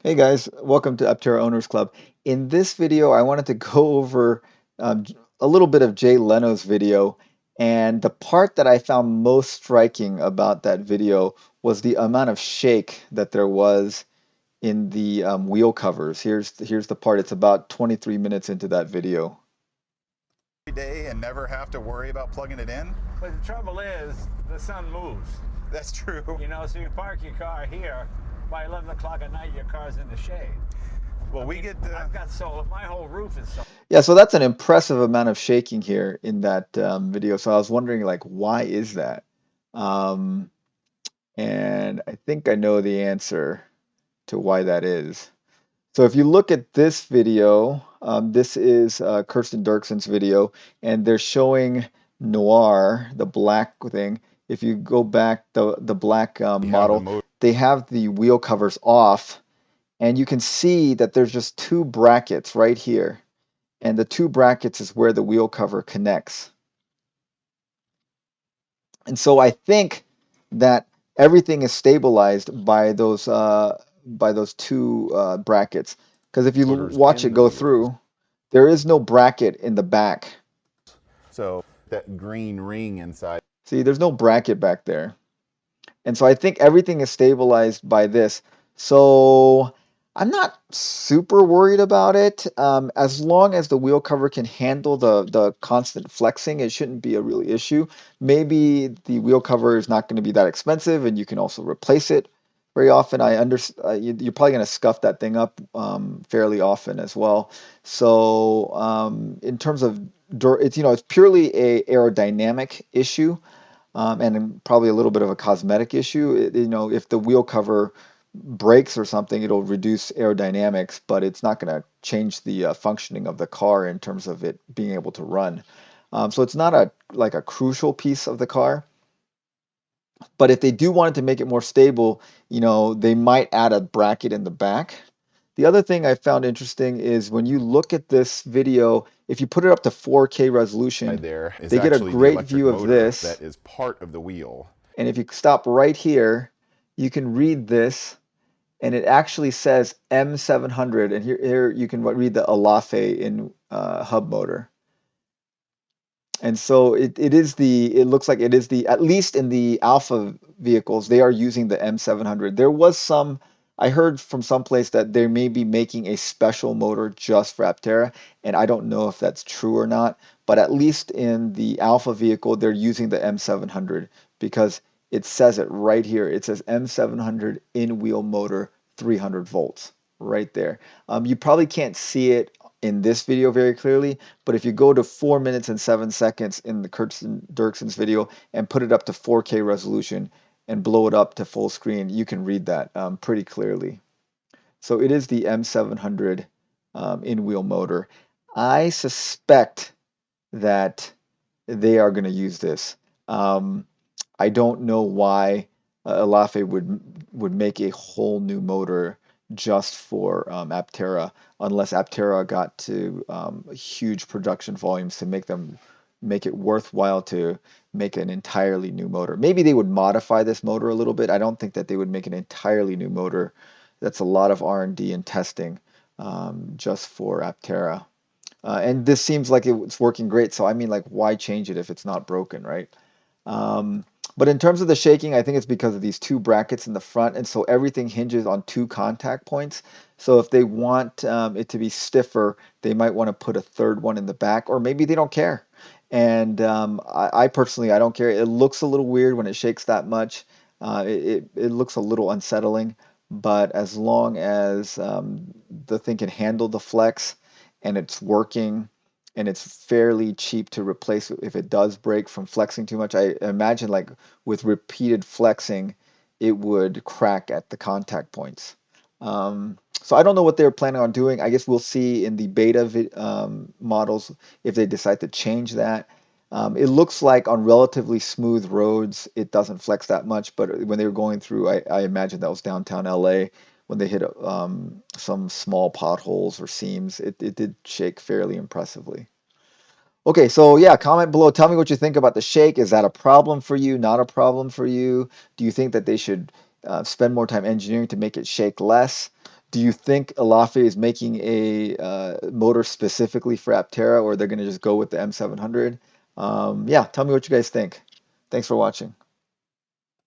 Hey guys, welcome to Aptera Owners Club. In this video, I wanted to go over um, a little bit of Jay Leno's video, and the part that I found most striking about that video was the amount of shake that there was in the wheel covers. Here's the part. It's about 23 minutes into that video. Day and never have to worry about plugging it in? But the trouble is, the sun moves. That's true. You know, so you park your car here, by 11 o'clock at night, your car's in the shade. Well, I've got solar. My whole roof is solar. Yeah, so that's an impressive amount of shaking here in that video. So I was wondering, like, why is that? Um, and I think I know the answer to why that is. So if you look at this video, this is Kirsten Dirkson's video, and they're showing Noir, the black thing. If you go back, the black model, they have the wheel covers off, and you can see that there's just two brackets right here, and the two brackets is where the wheel cover connects. And so I think that everything is stabilized by those two brackets. Because if you watch it go through, there is no bracket in the back. So that green ring inside. See, there's no bracket back there. And so I think everything is stabilized by this. So I'm not super worried about it. As long as the wheel cover can handle the constant flexing, it shouldn't be a really issue. Maybe the wheel cover is not going to be that expensive, and you can also replace it very often. You're probably going to scuff that thing up fairly often as well. So in terms of it's purely a aerodynamic issue and probably a little bit of a cosmetic issue. If the wheel cover breaks or something, it'll reduce aerodynamics, but it's not going to change the functioning of the car in terms of it being able to run. So it's not like a crucial piece of the car. But if they do want it to make it more stable, they might add a bracket in the back. The other thing I found interesting is when you look at this video, if you put it up to 4K resolution, they get a great view of this. That is part of the wheel. And if you stop right here, you can read this, and it actually says M700, and here you can read the Alafe in hub motor. And so it looks like it is at least in the Alpha vehicles, they are using the M700. There was I heard from someplace that they may be making a special motor just for Aptera, and I don't know if that's true or not, but at least in the Alpha vehicle, they're using the M700 because it says it right here. It says M700 in-wheel motor, 300 volts, right there. You probably can't see it in this video very clearly, but if you go to 4 minutes and 7 seconds in the Kirsten Dirkson's video and put it up to 4K resolution and blow it up to full screen, you can read that pretty clearly. So it is the M700 in-wheel motor. I suspect that they are going to use this. I don't know why Alafe would make a whole new motor just for Aptera, unless Aptera got to huge production volumes to make it worthwhile to make an entirely new motor. Maybe they would modify this motor a little bit. I don't think that they would make an entirely new motor. That's a lot of R&D and testing just for Aptera. And this seems like it's working great. So I mean, like, why change it if it's not broken, right? But in terms of the shaking, I think it's because of these two brackets in the front, and so everything hinges on two contact points. So if they want it to be stiffer, they might want to put a third one in the back, or maybe they don't care. And I personally, I don't care. It looks a little weird when it shakes that much. It looks a little unsettling, but as long as the thing can handle the flex and it's working, and it's fairly cheap to replace if it does break from flexing too much. I imagine, like, with repeated flexing, it would crack at the contact points. So I don't know what they're planning on doing. I guess we'll see in the beta models if they decide to change that. It looks like on relatively smooth roads, it doesn't flex that much, but when they were going through, I imagine that was downtown LA, when they hit some small potholes or seams, it did shake fairly impressively. Okay, so yeah, comment below. Tell me what you think about the shake. Is that a problem for you? Not a problem for you? Do you think that they should spend more time engineering to make it shake less? Do you think Alafe is making a motor specifically for Aptera, or they're going to just go with the M700? Yeah, tell me what you guys think. Thanks for watching.